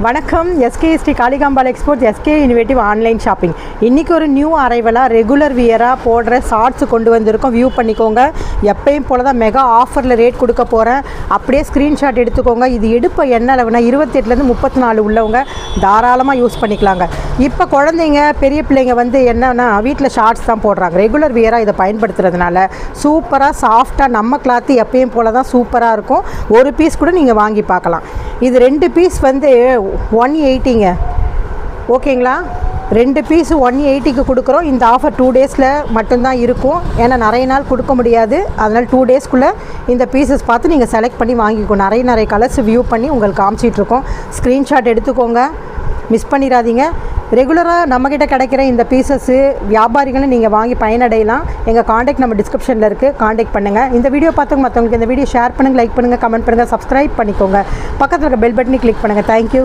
வணக்கம். SK Sri Kalikambal exports SK innovative online shopping. இன்றைக்கி ஒரு நியூ அரைவலாக ரெகுலர் வியராக போடுற ஷார்ட்ஸ் கொண்டு வந்திருக்கோம். வியூ பண்ணிக்கோங்க. எப்பயும் போல தான் மெகா ஆஃபரில் ரேட் கொடுக்க போகிறேன். அப்படியே ஸ்க்ரீன்ஷாட் எடுத்துக்கோங்க. இது எடுப்ப என்ன அளவுனா 28லேருந்து 34 உள்ளவங்க தாராளமாக யூஸ் பண்ணிக்கலாங்க. இப்போ குழந்தைங்க பெரிய பிள்ளைங்க என்னன்னா வீட்டில் ஷார்ட்ஸ் தான் போடுறாங்க. ரெகுலர் வியராக இதை பயன்படுத்துறதுனால சூப்பராக சாஃப்டாக நம்ம கிளாத்து எப்பயும் போல தான் சூப்பராக இருக்கும். ஒரு பீஸ் கூட நீங்கள் வாங்கி பார்க்கலாம். இது 2 பீஸ் 180ங்க. ஓகேங்களா? 2 பீஸ் 180க்கு கொடுக்குறோம். இந்த ஆஃபர் 2 டேஸில் மட்டும்தான் இருக்கும். ஏன்னா நிறைய நாள் கொடுக்க முடியாது. அதனால் 2 டேஸ்க்குள்ளே இந்த பீசஸ் பார்த்து நீங்கள் செலக்ட் பண்ணி வாங்கிக்கணும். நிறைய கலர்ஸ் வியூ பண்ணி உங்களுக்கு காமிச்சிட்ருக்கோம். ஸ்க்ரீன்ஷாட் எடுத்துக்கோங்க, மிஸ் பண்ணிடாதீங்க. ரெகுலராக நம்மக்கிட்ட கிடைக்கிற இந்த பீசஸ்ஸு வியாபாரிகளும் நீங்கள் வாங்கி பயனடையலாம். எங்கள் காண்டாக்ட் நம்ம டிஸ்கிரிப்ஷனில் இருக்குது, காண்டாக்ட் பண்ணுங்கள். இந்த வீடியோ பார்த்தவங்க மற்றவங்களுக்கு இந்த வீடியோ ஷேர் பண்ணுங்கள், லைக் பண்ணுங்கள், கமெண்ட் பண்ணுங்கள், சப்ஸ்கிரைப் பண்ணிக்கோங்க. பக்கத்தில் இருக்க பெல் பட்டனை கிளிக் பண்ணுங்கள். தேங்க்யூ.